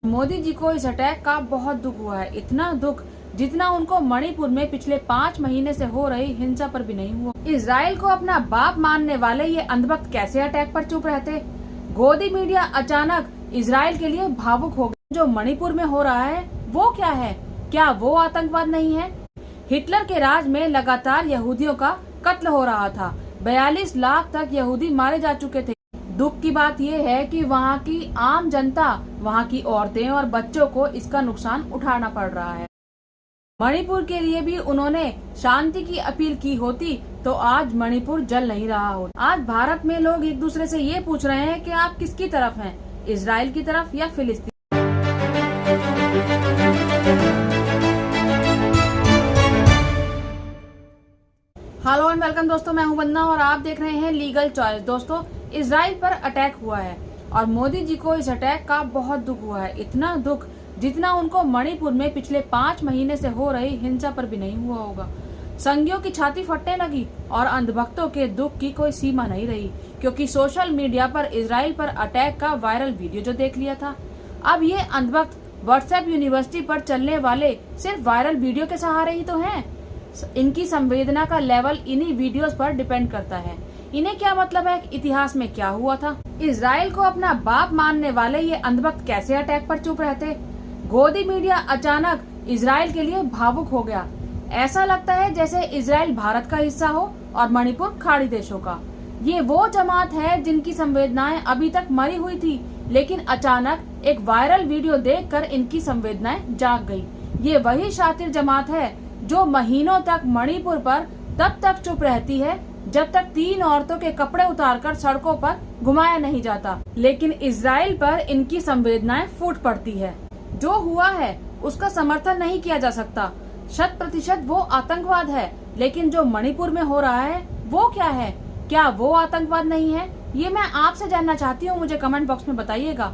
मोदी जी को इस अटैक का बहुत दुख हुआ है, इतना दुख जितना उनको मणिपुर में पिछले 5 महीने से हो रही हिंसा पर भी नहीं हुआ। इजराइल को अपना बाप मानने वाले ये अंधभक्त कैसे अटैक पर चुप रहते। गोदी मीडिया अचानक इजराइल के लिए भावुक हो गया। जो मणिपुर में हो रहा है वो क्या है? क्या वो आतंकवाद नहीं है? हिटलर के राज में लगातार यहूदियों का कत्ल हो रहा था। 42 लाख तक यहूदी मारे जा चुके थे। दुख की बात यह है कि वहाँ की आम जनता, वहाँ की औरतें और बच्चों को इसका नुकसान उठाना पड़ रहा है। मणिपुर के लिए भी उन्होंने शांति की अपील की होती तो आज मणिपुर जल नहीं रहा होता। आज भारत में लोग एक दूसरे से ये पूछ रहे हैं कि आप किसकी तरफ हैं, इजराइल की तरफ या फिलिस्तीन। हेलो एंड वेलकम दोस्तों, मैं हूं वंदना और आप देख रहे हैं लीगल चॉइस। दोस्तों, इजराइल पर अटैक हुआ है और मोदी जी को इस अटैक का बहुत दुख हुआ है, इतना दुख जितना उनको मणिपुर में पिछले 5 महीने से हो रही हिंसा पर भी नहीं हुआ होगा। संघियों की छाती फटने लगी और अंधभक्तों के दुख की कोई सीमा नहीं रही, क्योंकि सोशल मीडिया पर इजराइल पर अटैक का वायरल वीडियो जो देख लिया था, अब ये अंधभक्त व्हाट्सएप यूनिवर्सिटी पर चलने वाले सिर्फ वायरल वीडियो के सहारे ही तो हैं। इनकी संवेदना का लेवल इन्हीं वीडियोस पर डिपेंड करता है। इन्हें क्या मतलब है इतिहास में क्या हुआ था। इजराइल को अपना बाप मानने वाले ये अंधभक्त कैसे अटैक पर चुप रहते। गोदी मीडिया अचानक इजराइल के लिए भावुक हो गया। ऐसा लगता है जैसे इजराइल भारत का हिस्सा हो और मणिपुर खाड़ी देशों का। ये वो जमात है जिनकी संवेदनाएं अभी तक मरी हुई थी, लेकिन अचानक एक वायरल वीडियो देखकर इनकी संवेदनाएं जाग गई। ये वही शातिर जमात है जो महीनों तक मणिपुर पर तब तक चुप रहती है जब तक 3 औरतों के कपड़े उतारकर सड़कों पर घुमाया नहीं जाता। लेकिन इजराइल पर इनकी संवेदनाएं फूट पड़ती है। जो हुआ है उसका समर्थन नहीं किया जा सकता। 100% वो आतंकवाद है, लेकिन जो मणिपुर में हो रहा है वो क्या है? क्या वो आतंकवाद नहीं है? ये मैं आपसे जानना चाहती हूँ, मुझे कमेंट बॉक्स में बताइएगा।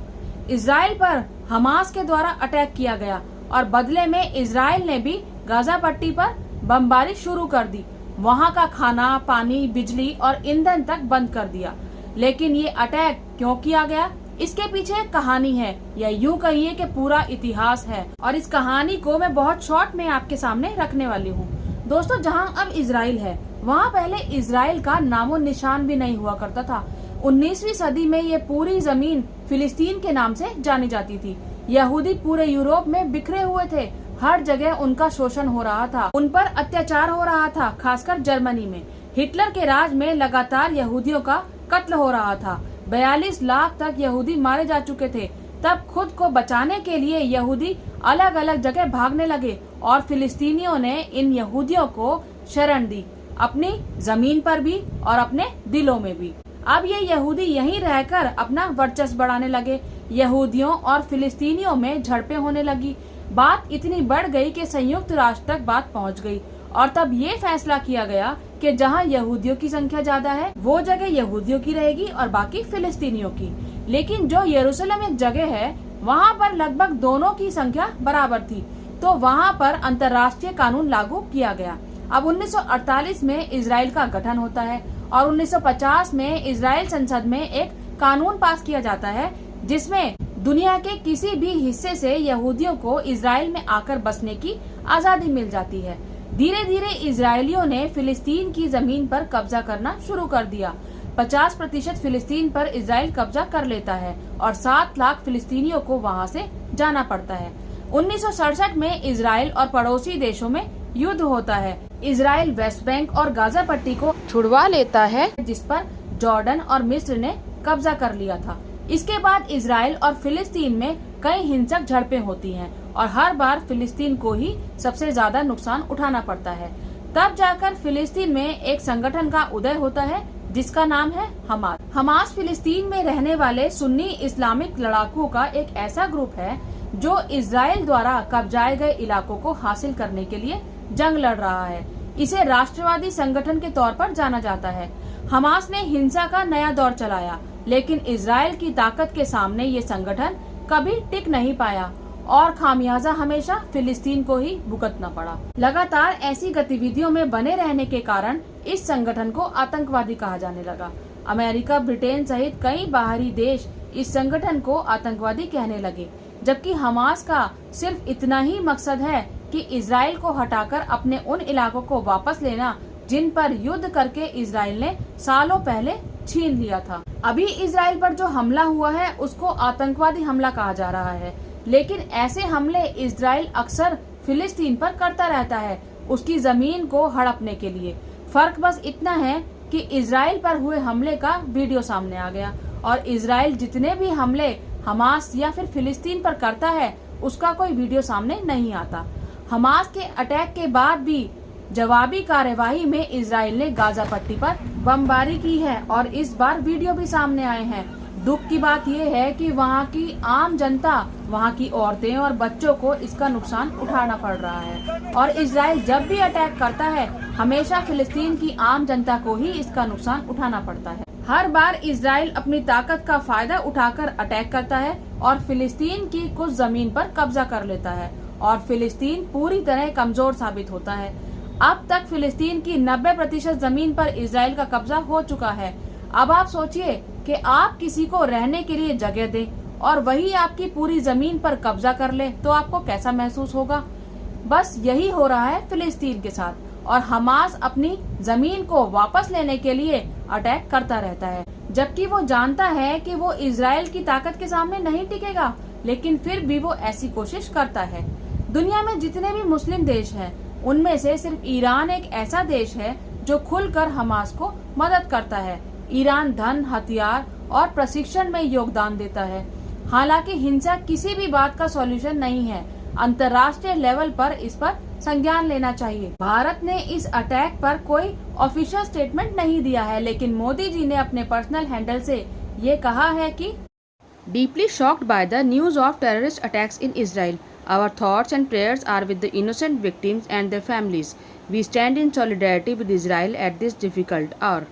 इजराइल पर हमास के द्वारा अटैक किया गया और बदले में इजराइल ने भी गाजा पट्टी पर बमबारी शुरू कर दी। वहां का खाना, पानी, बिजली और ईंधन तक बंद कर दिया। लेकिन ये अटैक क्यों किया गया, इसके पीछे एक कहानी है, या यूं कहिए कि पूरा इतिहास है। और इस कहानी को मैं बहुत शॉर्ट में आपके सामने रखने वाली हूँ। दोस्तों, जहाँ अब इजराइल है वहाँ पहले इजराइल का नामो निशान भी नहीं हुआ करता था। 19वीं सदी में ये पूरी जमीन फिलिस्तीन के नाम से जानी जाती थी। यहूदी पूरे यूरोप में बिखरे हुए थे। हर जगह उनका शोषण हो रहा था, उन पर अत्याचार हो रहा था। खासकर जर्मनी में हिटलर के राज में लगातार यहूदियों का कत्ल हो रहा था। 42 लाख तक यहूदी मारे जा चुके थे। तब खुद को बचाने के लिए यहूदी अलग अलग जगह भागने लगे और फिलिस्तीनियों ने इन यहूदियों को शरण दी, अपनी जमीन पर भी और अपने दिलों में भी। अब ये यहूदी यहीं रहकर अपना वर्चस्व बढ़ाने लगे। यहूदियों और फिलिस्तीनियों में झड़पें होने लगी। बात इतनी बढ़ गई कि संयुक्त राष्ट्र तक बात पहुंच गई और तब ये फैसला किया गया कि जहां यहूदियों की संख्या ज्यादा है वो जगह यहूदियों की रहेगी और बाकी फिलिस्तीनियों की। लेकिन जो यरूशलेम एक जगह है वहां पर लगभग दोनों की संख्या बराबर थी, तो वहां पर अंतर्राष्ट्रीय कानून लागू किया गया। अब 1948 में इजराइल का गठन होता है और 1950 में इजराइल संसद में एक कानून पास किया जाता है जिसमें दुनिया के किसी भी हिस्से से यहूदियों को इजराइल में आकर बसने की आजादी मिल जाती है। धीरे धीरे इजरायलियों ने फिलिस्तीन की जमीन पर कब्जा करना शुरू कर दिया। 50% फिलिस्तीन पर इजराइल कब्जा कर लेता है और 7 लाख फिलिस्तीनियों को वहां से जाना पड़ता है। 1967 में इजराइल और पड़ोसी देशों में युद्ध होता है। इजराइल वेस्ट बैंक और गाजा पट्टी को छुड़वा लेता है, जिस पर जॉर्डन और मिस्र ने कब्जा कर लिया था। इसके बाद इजराइल और फिलिस्तीन में कई हिंसक झड़पें होती हैं और हर बार फिलिस्तीन को ही सबसे ज्यादा नुकसान उठाना पड़ता है। तब जाकर फिलिस्तीन में एक संगठन का उदय होता है जिसका नाम है हमास। हमास फिलिस्तीन में रहने वाले सुन्नी इस्लामिक लड़ाकों का एक ऐसा ग्रुप है जो इजराइल द्वारा कब्जाए गए इलाकों को हासिल करने के लिए जंग लड़ रहा है। इसे राष्ट्रवादी संगठन के तौर पर जाना जाता है। हमास ने हिंसा का नया दौर चलाया, लेकिन इजराइल की ताकत के सामने ये संगठन कभी टिक नहीं पाया और खामियाजा हमेशा फिलिस्तीन को ही भुगतना पड़ा। लगातार ऐसी गतिविधियों में बने रहने के कारण इस संगठन को आतंकवादी कहा जाने लगा। अमेरिका, ब्रिटेन सहित कई बाहरी देश इस संगठन को आतंकवादी कहने लगे, जबकि हमास का सिर्फ इतना ही मकसद है कि इजराइल को हटाकर अपने उन इलाकों को वापस लेना जिन पर युद्ध करके इजराइल ने सालों पहले छीन लिया था। अभी इजराइल पर जो हमला हुआ है उसको आतंकवादी हमला कहा जा रहा है, लेकिन ऐसे हमले इजराइल अक्सर फिलिस्तीन पर करता रहता है उसकी जमीन को हड़पने के लिए। फर्क बस इतना है कि इजराइल पर हुए हमले का वीडियो सामने आ गया और इजराइल जितने भी हमले हमास या फिर फिलिस्तीन पर करता है उसका कोई वीडियो सामने नहीं आता। हमास के अटैक के बाद भी जवाबी कार्यवाही में इजराइल ने गाजा पट्टी पर बमबारी की है और इस बार वीडियो भी सामने आए हैं। दुख की बात यह है कि वहां की आम जनता, वहां की औरतें और बच्चों को इसका नुकसान उठाना पड़ रहा है और इजराइल जब भी अटैक करता है हमेशा फिलिस्तीन की आम जनता को ही इसका नुकसान उठाना पड़ता है। हर बार इजराइल अपनी ताकत का फायदा उठाकर अटैक करता है और फिलिस्तीन की कुछ जमीन पर कब्जा कर लेता है और फिलिस्तीन पूरी तरह कमजोर साबित होता है। अब तक फिलिस्तीन की 90% जमीन पर इजराइल का कब्जा हो चुका है। अब आप सोचिए कि आप किसी को रहने के लिए जगह दें और वही आपकी पूरी जमीन पर कब्जा कर ले तो आपको कैसा महसूस होगा। बस यही हो रहा है फिलिस्तीन के साथ और हमास अपनी जमीन को वापस लेने के लिए अटैक करता रहता है, जबकि वो जानता है कि वो इजराइल की ताकत के सामने नहीं टिकेगा, लेकिन फिर भी वो ऐसी कोशिश करता है। दुनिया में जितने भी मुस्लिम देश हैं उनमें से सिर्फ ईरान एक ऐसा देश है जो खुलकर हमास को मदद करता है। ईरान धन, हथियार और प्रशिक्षण में योगदान देता है। हालांकि हिंसा किसी भी बात का सॉल्यूशन नहीं है। अंतर्राष्ट्रीय लेवल पर इस पर संज्ञान लेना चाहिए। भारत ने इस अटैक पर कोई ऑफिशियल स्टेटमेंट नहीं दिया है, लेकिन मोदी जी ने अपने पर्सनल हैंडल से ये कहा है कि deeply shocked by the news of terrorist attacks in Israel, our thoughts and prayers are with the innocent victims and their families, we stand in solidarity with Israel at this difficult hour.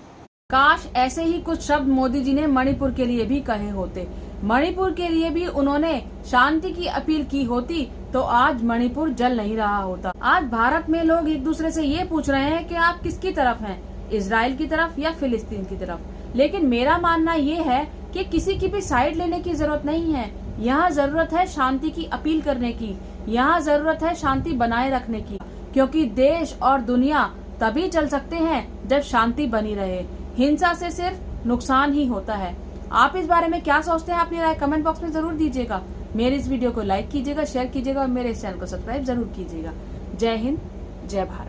काश ऐसे ही कुछ शब्द मोदी जी ने मणिपुर के लिए भी कहे होते। मणिपुर के लिए भी उन्होंने शांति की अपील की होती तो आज मणिपुर जल नहीं रहा होता। आज भारत में लोग एक दूसरे से ये पूछ रहे हैं कि आप किसकी तरफ हैं, इजराइल की तरफ या फिलिस्तीन की तरफ। लेकिन मेरा मानना ये है कि किसी की भी साइड लेने की जरूरत नहीं है। यहाँ जरूरत है शांति की अपील करने की, यहाँ जरूरत है शांति बनाए रखने की, क्योंकि देश और दुनिया तभी चल सकते हैं जब शांति बनी रहे। हिंसा से सिर्फ नुकसान ही होता है। आप इस बारे में क्या सोचते हैं, अपनी राय कमेंट बॉक्स में जरूर दीजिएगा। मेरे इस वीडियो को लाइक कीजिएगा, शेयर कीजिएगा और मेरे इस चैनल को सब्सक्राइब जरूर कीजिएगा। जय हिंद, जय भारत।